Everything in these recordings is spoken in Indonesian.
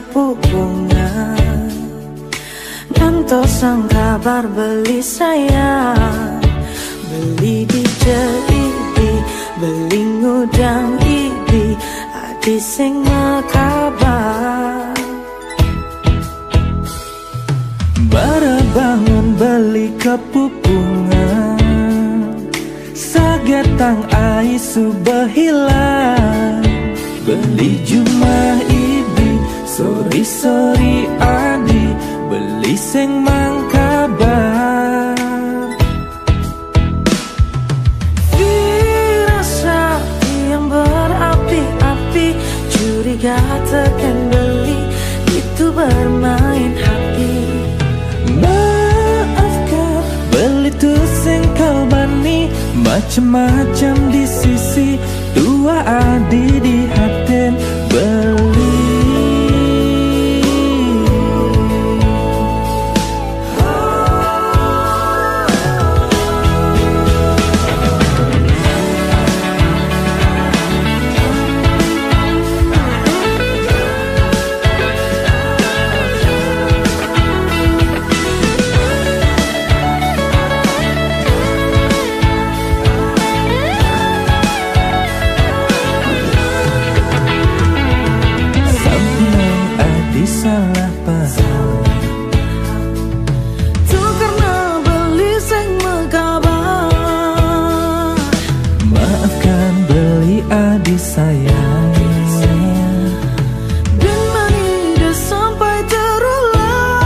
sapu bunga, ngantosang kabar beli saya. Beli di JID, beli ngudang idi, adi sing makabar. Bara bangun beli kepupungnya, sagetang aisu behilang. Beli jumah ibi, sori adi, beli sing mangkabar. Firasat yang berapi-api, curiga terkendali, itu bermain hati. Maafkan, beli tuh sing kalbani, macem-macem di sisi, dua adi di haten beli. Salah paham, tuh karena beli sing mekabar. Maafkan beli adi sayang, dan mani dah sampai terulang.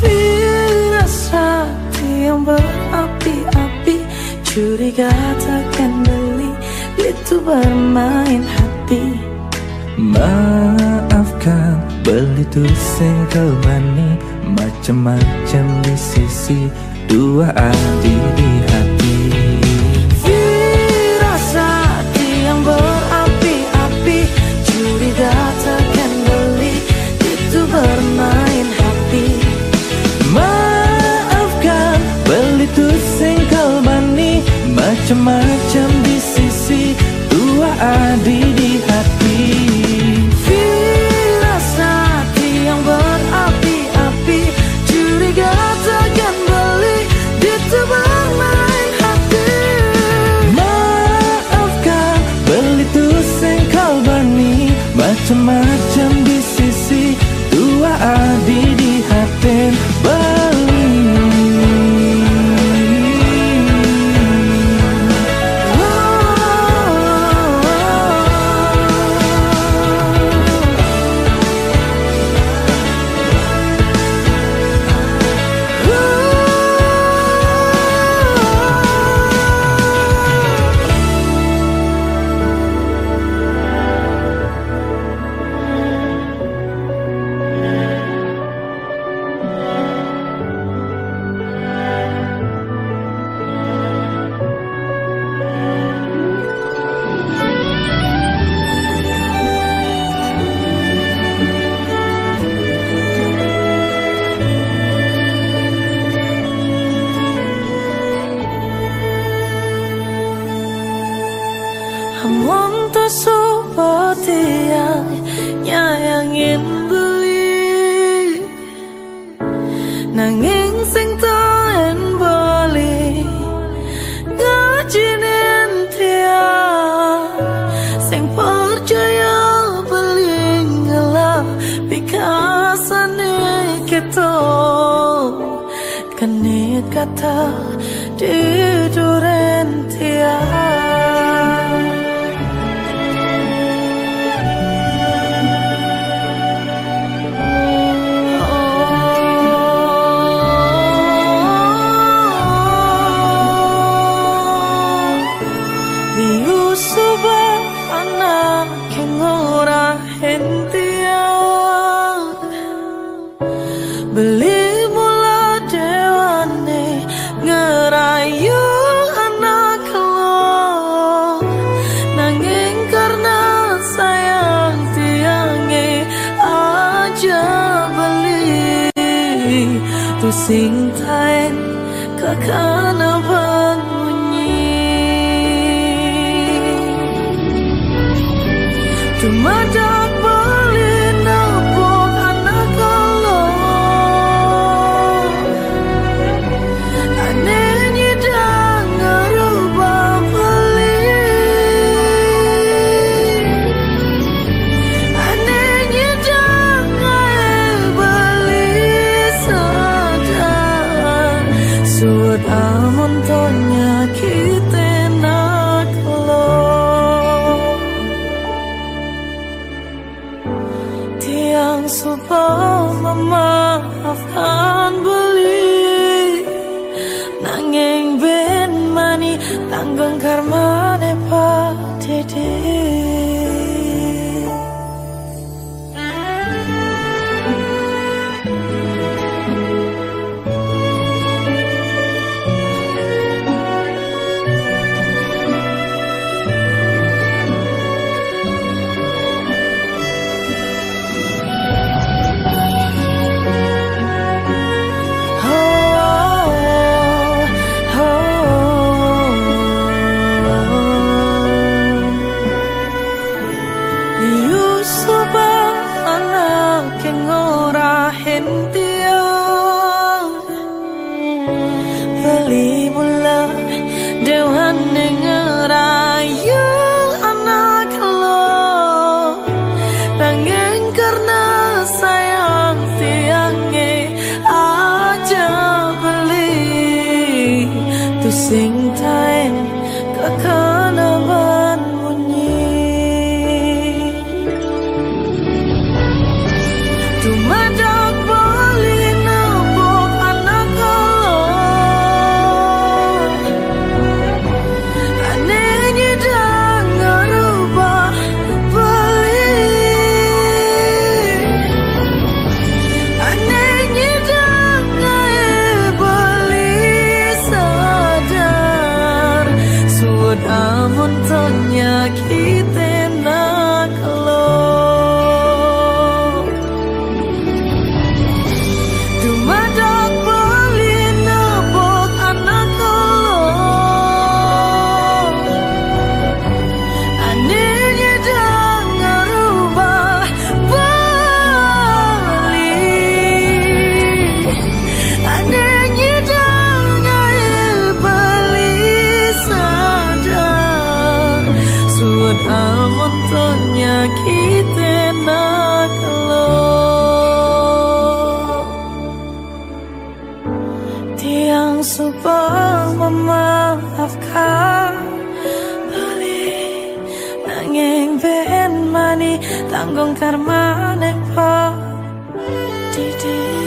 Firasat yang berapi-api, curiga takkan beli, itu bermain hati. Maafkan, beli tuh sing kalbani, macem-macem di sisi, dua adi di hati. Firasat yang berapi-api, curiga takkan beli, itu bermain hati. Maafkan, beli tuh sing kalbani, macem-macem di sisi, dua adi di hati. Firasat yang berapi-api, curiga takkan beli, itu bermain hati. Maafkan, beli tuh sing kalbani, macem-macem di sisi, dua adi di hati beli. Among tak seperti yang nyayangin beli, nanging sing taen beli, ngajinin tiang, sing percaya beli ngelap, pikasane kita, kenit kata tiduren tiang. Beli mula dewane ngerayu anak lo, nanging karena sayang tiange aja beli tu sing taen kakana bunyi. Tumadak bali napok anak kalo aneh nyidang ngerubah beli aneh nyidang beli sadar suat amon tonya kita nak lo tiang supaya memaafkan beli nanging ben mani tanggung karma nepa dede beli mula dewan ngerayu anak lo nanging karena sayang tiangnya aja beli tu sing tain kekanaman bunyi tu madak bali napok anak lo amun tonya kita nak lo tumadak bali napok anak lo anehnya dah ngerubah bali anehnya dah bali suat amun tonya kita nak lo tiang supaya memaafkan balik nanging ben mani tanggung karma nepa didi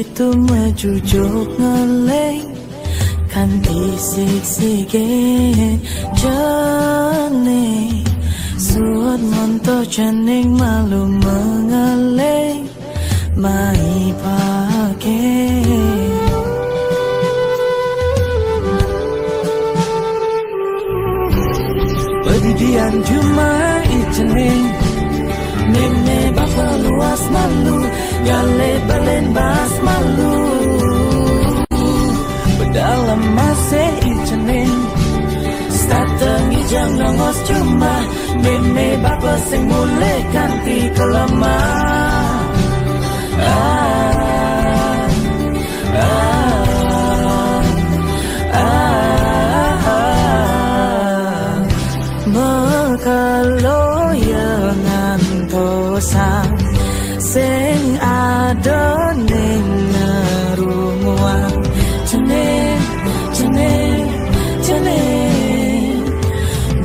itu majujuk ngeleng kanti sik-siken jane suat monto janing malu mengeleng pakai Pedidian cuma ijening Nene bapa luas malu Gale balen bas malu Berdalam masih ijening Stateng ijang nongos cuma Nene bapa sing mulai ganti kelemah Mekalo yang ngantosan sing ada ning ngerumuan jeneng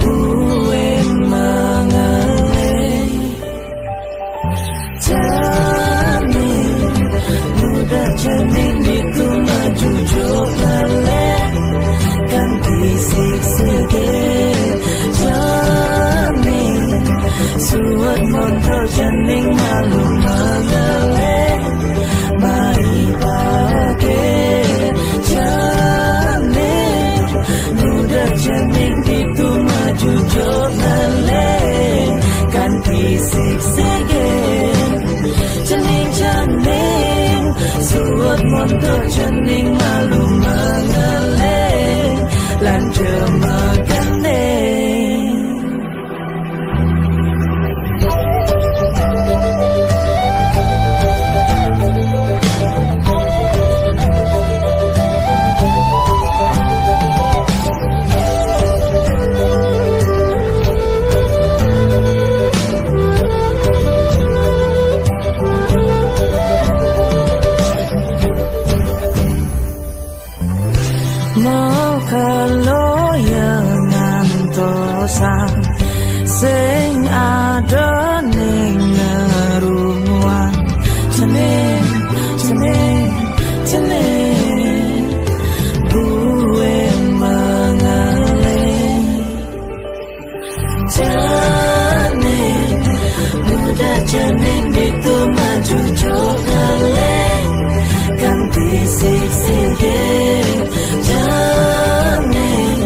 gue mengelih jamin mudah jeneng itu maju joleh ganti sik-sikit jamin suat montro jeneng malu mengelih mai pakai jamin mudah jeneng itu maju joleh ganti sik-sikit jeneng suat montro jeneng malu mengelih lan jemegane Kalau yang ngantosan sing ada ning ngerumuan jeneng gue mengelih jeneng mudah jeneng itu maju joleh ganti sik-sikit jamin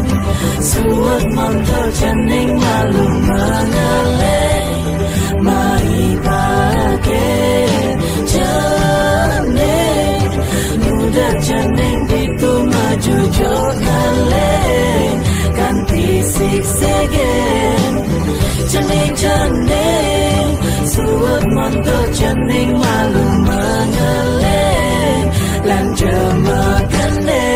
suat montol jeneng malu mengelih mai pakai jamin mudah jeneng itu maju joleh ganti sik-sikit jeneng suat montol jeneng malu mengelih lan jemegane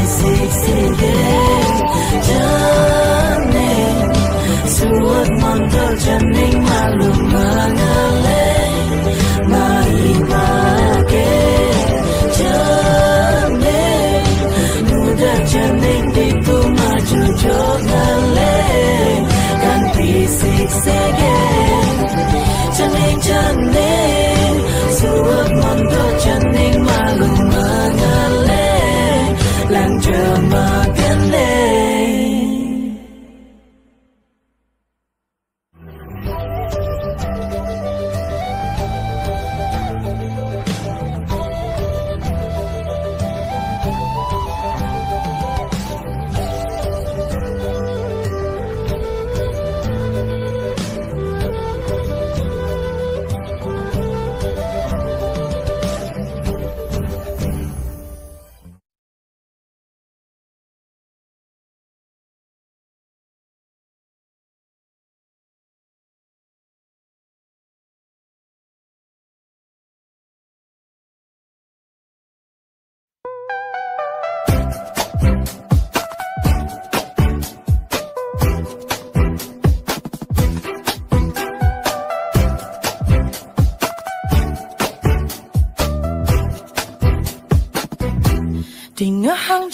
sik-sikit jamin suat montol jeneng malu mengelih mai pakai jamin mudah jeneng itu maju joleh ganti sik-sikit jeneng suat montol jeneng malu mengelih lan jemegane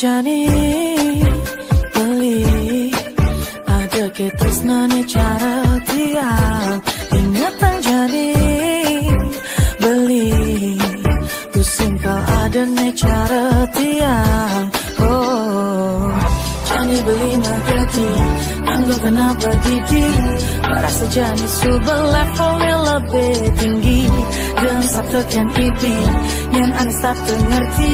jani beli ada ketresnane cara tiang ingatan jani beli pusing kau ada ne cara tiang oh jani beli ngerti anggo kenapa gigi merasa jani subel levelnya lebih tinggi dan sabtokan ipi yang aneh satu ngerti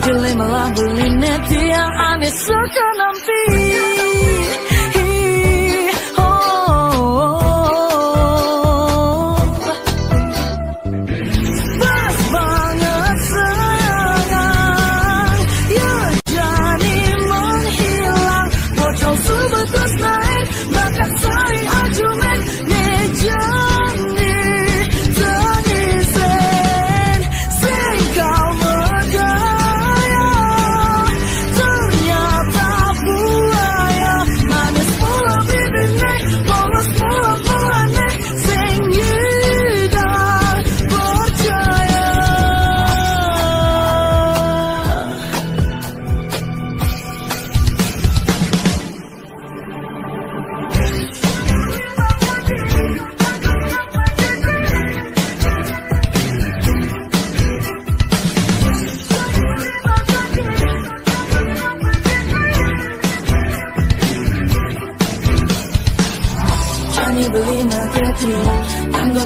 jele malah beli net yang aneh suka nampi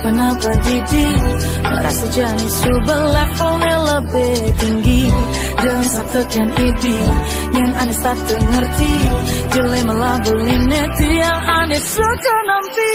kenapa Didi merasa jani subel levelnya lebih tinggi dan sabtokan ipi yang aneh satu ngerti jele malah beli net yang aneh suka nampi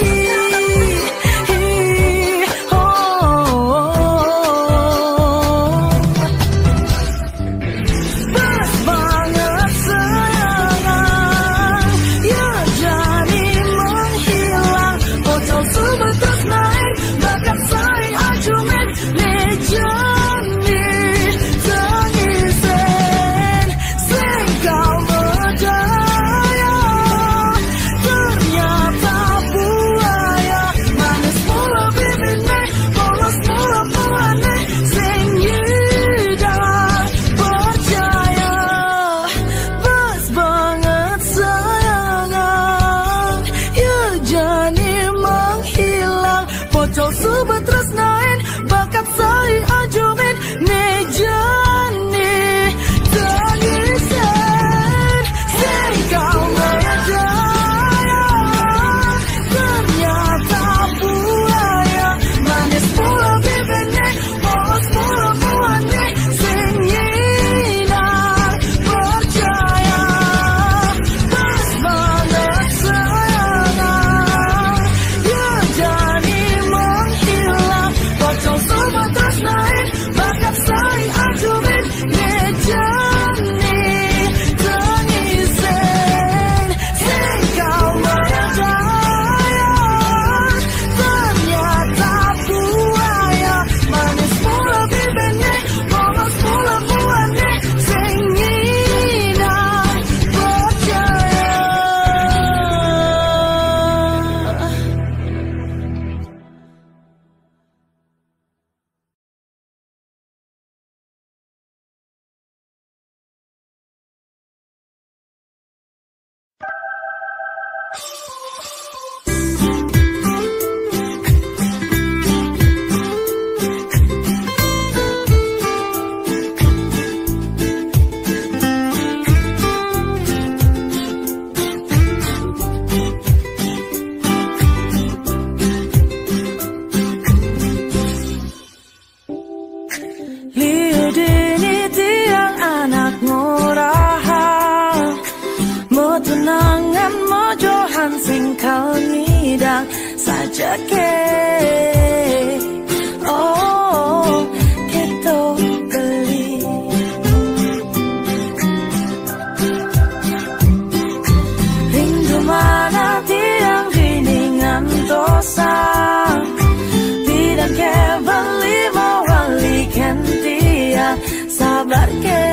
sabar ke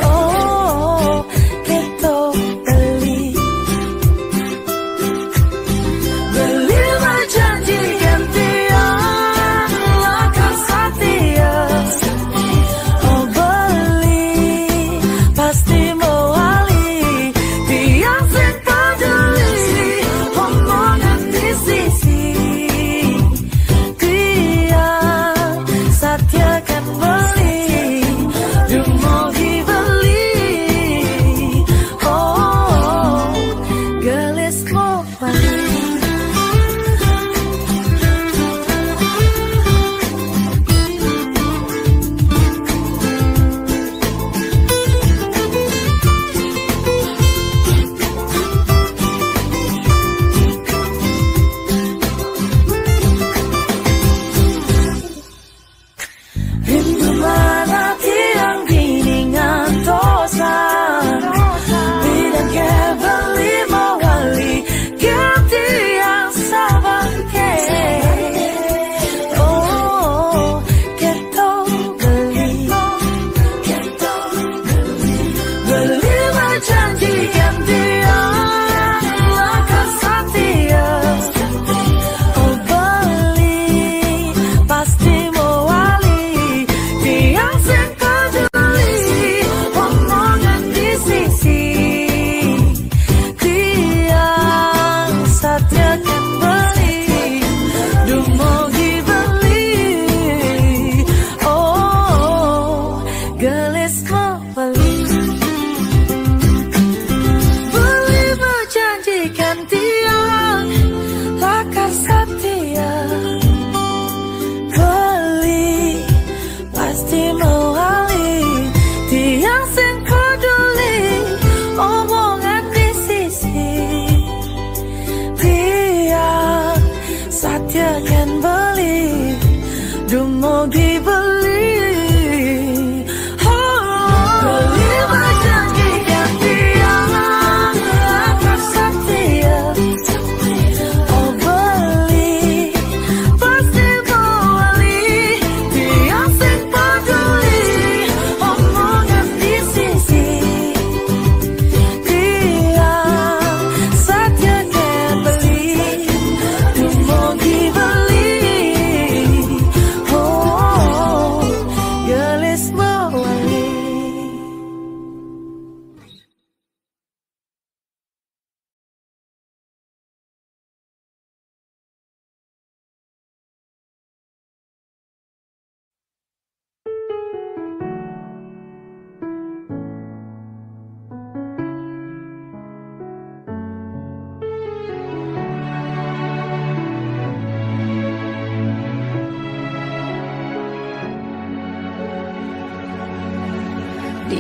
oh keto beli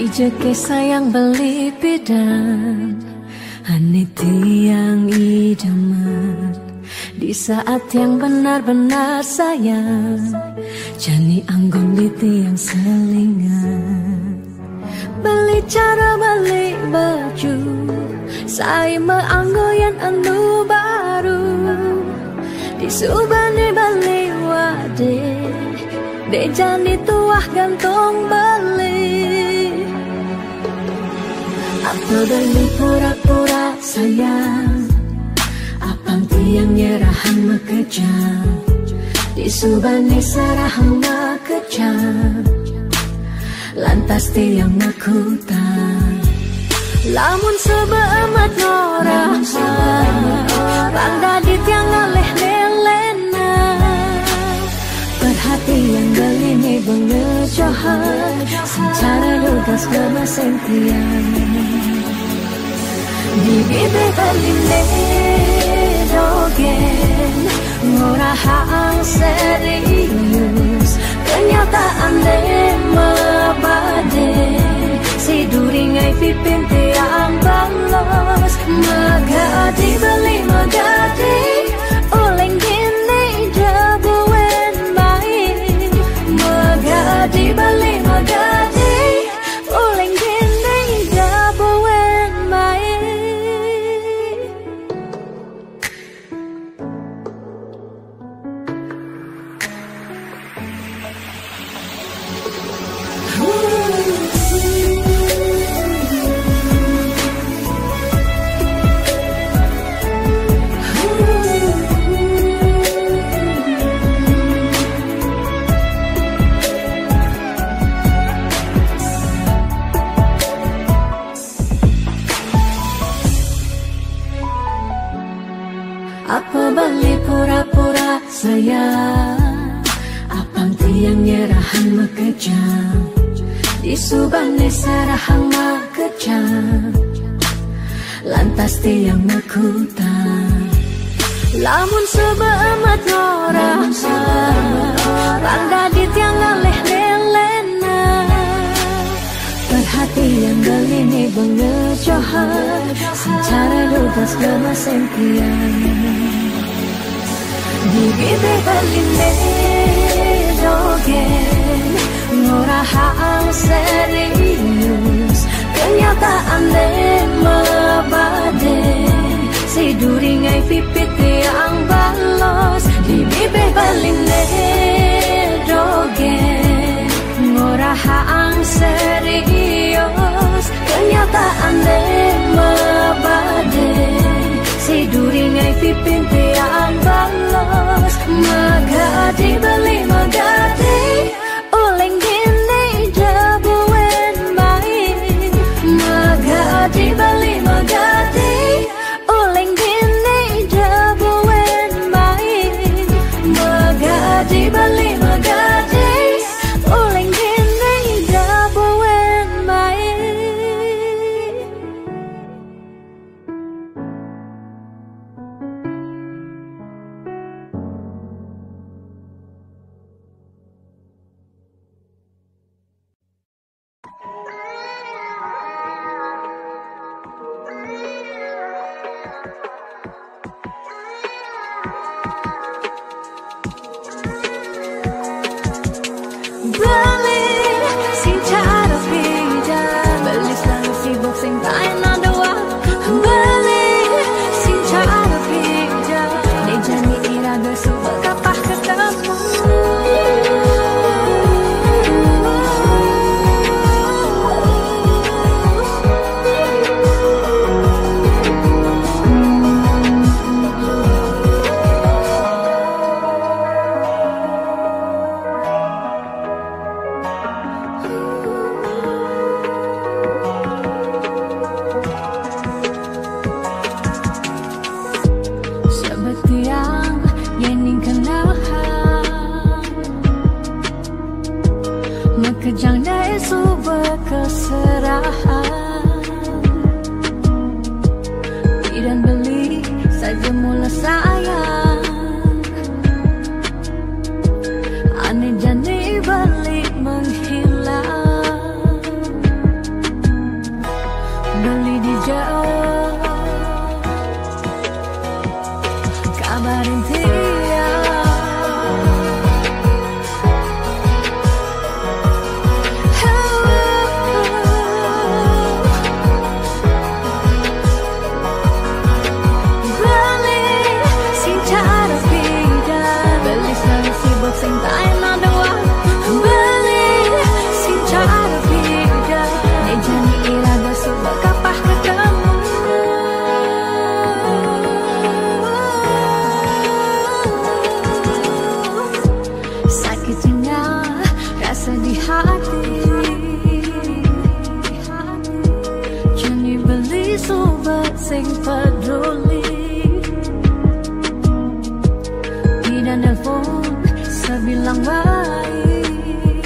Ijeke sayang beli bidan Ane tiang idaman di saat yang benar-benar sayang Jani anggon di tiang selingan Beli cara beli baju Saya meanggoyan anu baru Di subane beli wade De jani tuah gantung beli Apa beli pura-pura sayang Apang tiang nyerahan mekejam Di subane serahan mekejam Lantas tiang makutan Lamun sebeamat norah Rangda di tiang ngaleh nelena Perhatian belini bengejohan Secara lugas ngemaseng tiang Di bibir beline dogen Ngorahang serius Kenyataan mabade Si duringai pipin tiang balos Magadi beli magadi Oleng gini jabuen baik Magadi beli magadi Oleng gini jabuen baik Apa beli pura-pura sayang Apang tiang nyerahan mekejam Di subane serahan mekejam Lantas tiang makutan Lamun sebeamat norah Rangda di tiang ngaleh nelena Perhatian belini bengejohan Secara lugas ngemaseng tiang Di bibir beline dogen Ngorahang serius Kenyataan mabade Si duringai pipit tiang balos Di bibir beline dogen Ngorahang serius Kenyataan mabade Si duringai pipin tiang balos Magadi beli magadi Oleng gini jabuen baik Magadi beli magadi Oleng gini jabuen baik Magadi beli magadi Oleng gini jabuen baik Beli sing cara beda Beli selalu sibuk sing tak enak doang Beli sing cara beda Ini jani iraga subak kapah ketemu Kejang dari subak keserahan Dan beli saja mula sayang Aneh jani balik menghilang sing peduli. Ida nelpon sebilang baik,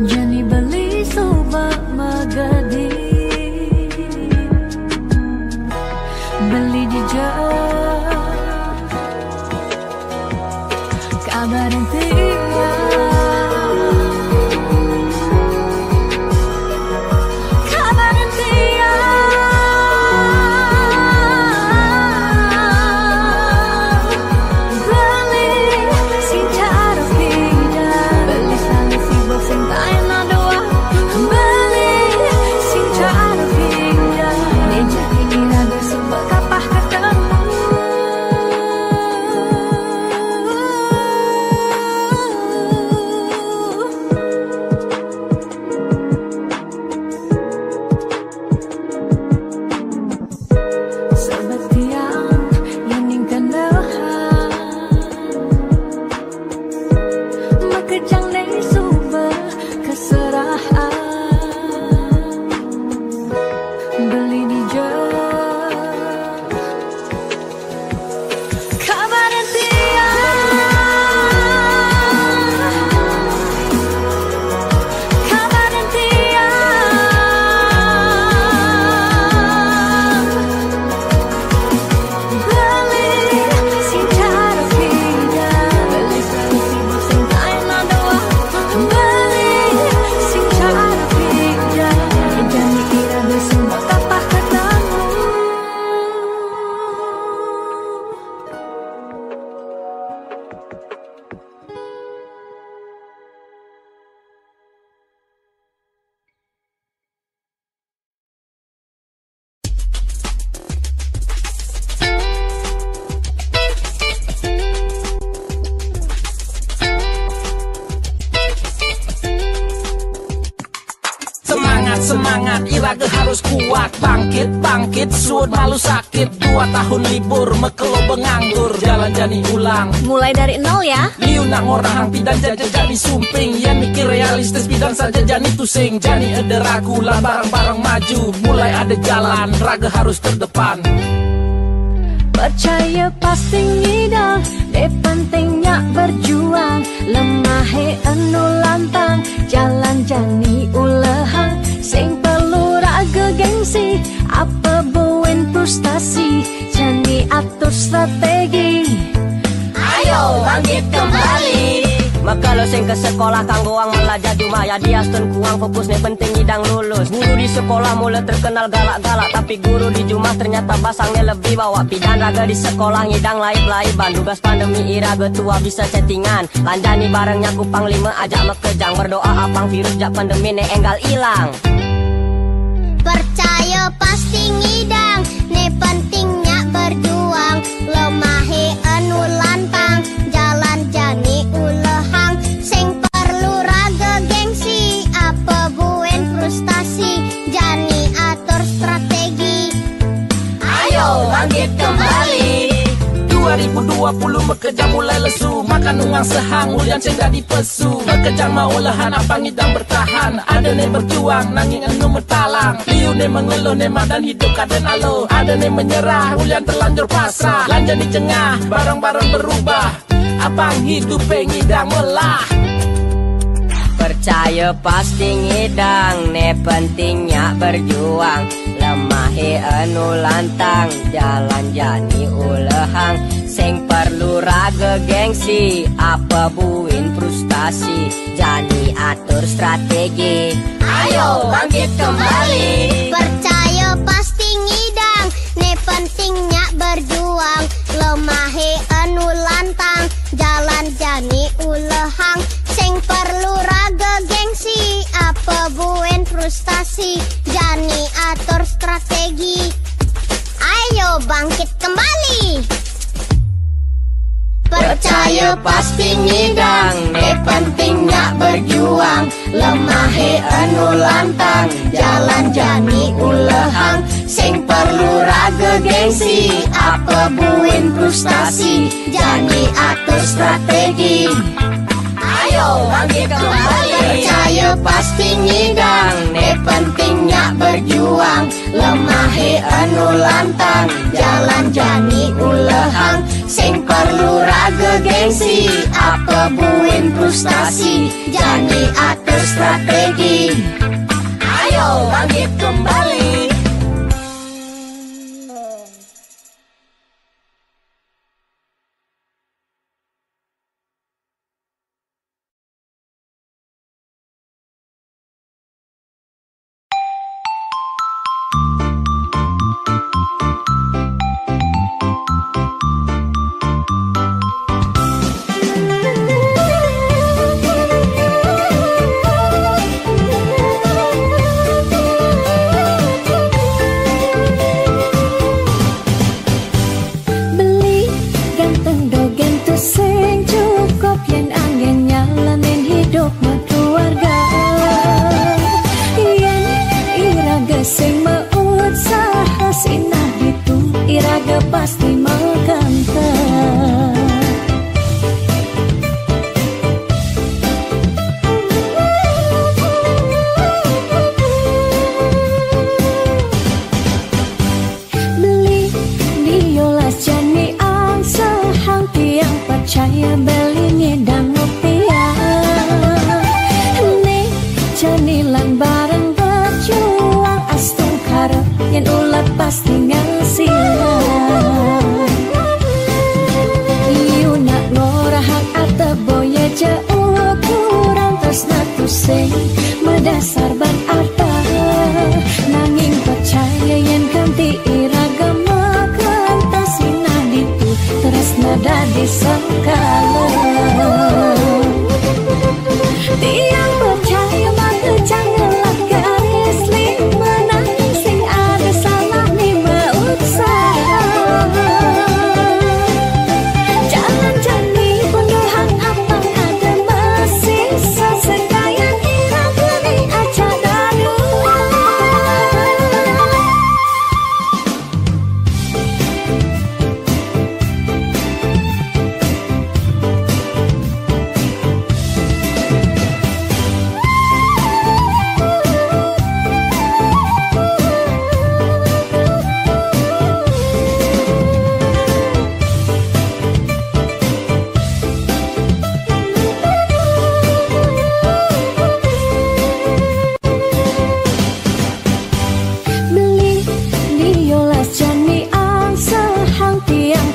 Jani beli soba magadi, beli di jauh kabar intinya. Semangat, iraga harus kuat. Bangkit, suut malu sakit. 2 tahun libur, mekelo benganggur. Jalan jani ulang, mulai dari nol ya. liu nak ngorang pidan jaja jani sumping. Yan mikir realistis pidan saja jani tusing. Jani ada ragu lah bareng-bareng maju. Mulai ada jalan, raga harus terdepan. Percaya pasti ngidang, pentingnya berjuang. Lemahe anu lantang, jalan jani ulehang. Sing perlu raga gengsi, apa buin frustasi. Jani atur strategi, Ayo bangkit kembali. Maka lo sing ke sekolah kanggo ang belajar cuma ya dia stun kuang fokusnya penting idang lulus. Guru di sekolah mulai terkenal galak-galak, tapi guru di Jumah ternyata basangnya lebih bawa pidan. Raga di sekolah ngidang laib-laiban, tugas pandemi iraga tua bisa chattingan. Lanjani barengnya kupang 5 ajak mekejang, berdoa apang virus jak pandemi ne enggal ilang. Percaya pasti ngidang, ne pentingnya berjuang. Lemahe anu lantang, jalan jani ulehang. Sing perlu raga gengsi, apa buen frustasi. Jani atur strategi, Ayo bangkit kembali. 2020 bekerja mulai lesu, makan uang sehang ulian cenda di pesu. Bekerja mau lahan apa ngidang bertahan, ada ne berjuang nanging anu metalang. Liu ne mengeluh ne madan hidup kaden alo, ada ne menyerah ulian terlanjur pasrah. Lanjut di cengah barang-barang berubah, abang hidup ngidang melah. Percaya pasti ngidang, ne pentingnya berjuang. Lemahe anu lantang, jalan jani ulehang. Sing perlu raga gengsi, apa buin frustasi. Jani atur strategi, ayo bangkit kembali. percaya pasti ngidang, ne pentingnya berjuang. Lemahe anu lantang, jalan jani ulehang. Sing perlu raga gengsi, apa buen frustasi. Jani atur strategi, ayo bangkit kembali. Percaya pasti ngidang, ne pentingnya berjuang. Lemahe anu lantang, jalan jani ulehang. Sing perlu raga gengsi, apa buin frustasi. Jani atur strategi, ayo bangkit kembali. Percaya pasti ngidang, ne pentingnya berjuang. Lemahe anu lantang, jalan jani ulehang. Sing perlu raga gengsi, apa buin frustasi, jani atur strategi. Ayo bangkit kembali. Pasti mengkantar. Beli diolas jani ang sehang tiang percaya beli ngidang rupiah. Nih janilan bareng berjuang astung karep yang ulat pasti ngasilah. Jauh kurang tresna tusing medasar ban arta nanging percaya yen ganti iragama kantasina ditu tresna dadi sengkala. Tiang percaya maka janganlah garis lima nanging sing ada salah nih usaha. Jalan jani penuhan apa sesekayan irama ni aja dadu.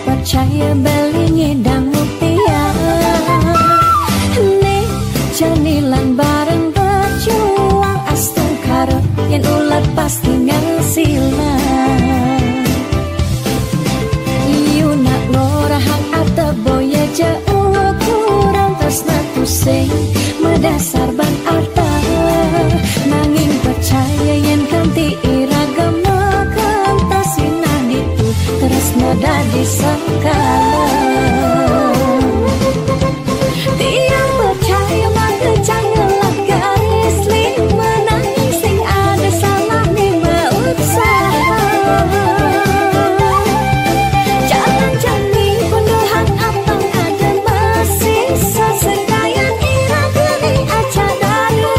Percaya beli ngidang rupiah. Nih janilan bareng berjuang astung karep yang ulat pasti ngasilah. Iu nak ngorahang atau boya jauh kurang tresna tusing medasar ban arta nanging percaya yen kanti iragama kantasina ditu tresna dadi sengkala. Tiang percaya maka janganlah garis lima nanging sing ada salah nih usaha. Jalan jani penuhan apa ada masih sesekayan irama ni aja dadu.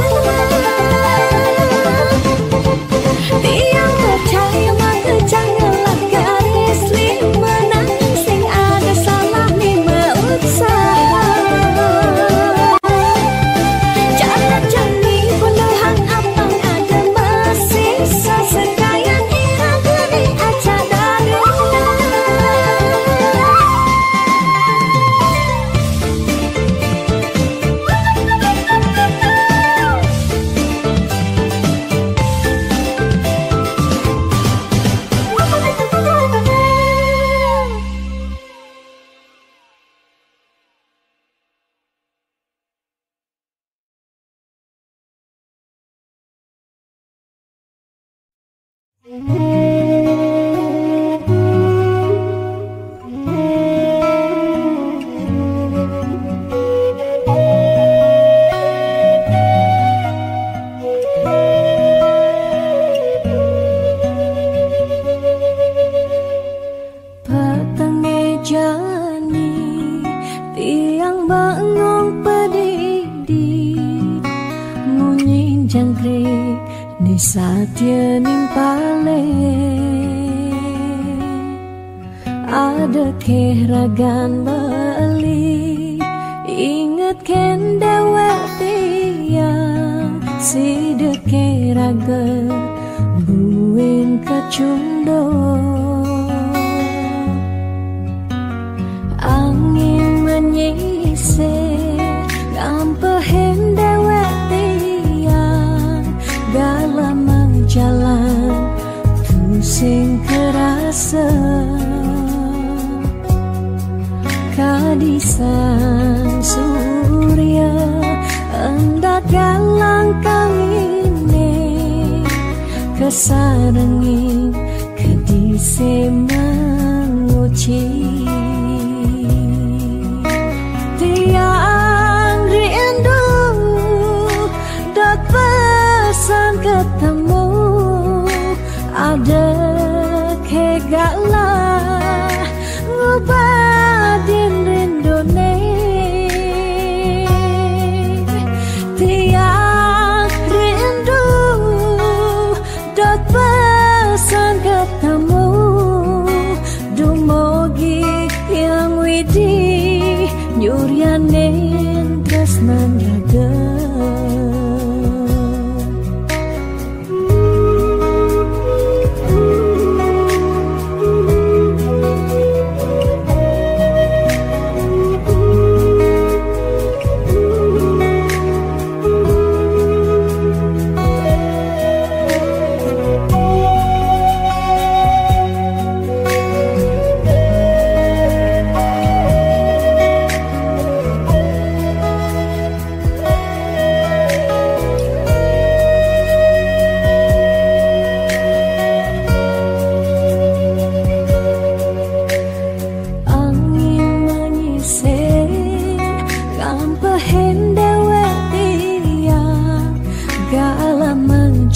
Tiang percaya maka janganlah garis lima nanging keragan bali inget ken dewek tiang si deke raga buing kecundo angin menyisir ngampehen dewek tiang galamang jalan pusing kerasa kadisan surya endak galang kang ini kesarengi kedise menguci tiang rindu dok pesan ketemu ada kegalah ngubadin rindone tiang rindu dot pesan ketemu dumogi yang widi nyuryanin tresnan raga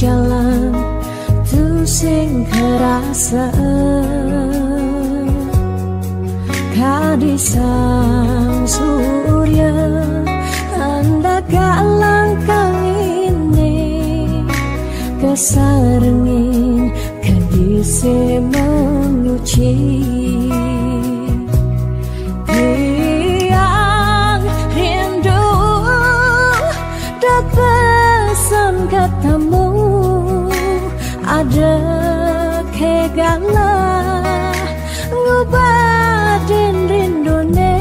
jalan tu sing kerasa kadisang surya hendak galang kang ini kesarengin kadise menguci tiang rindu dak pesan ketemu ada kegalah ngubadin rindone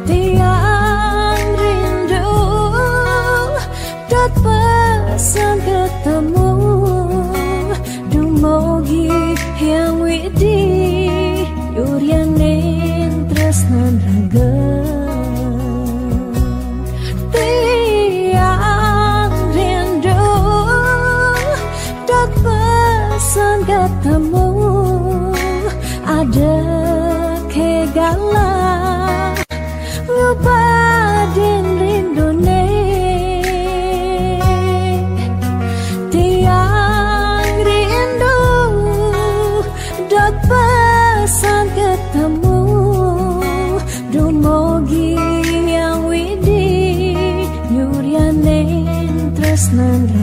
tiang rindu dat pesan ketemu dumogi yang widi yuryanin tresnan raga ketemu ada kegalah ngubadin rindone tiang rindu dot pesan ketemu dumogi yang widi nyuryanin tresnan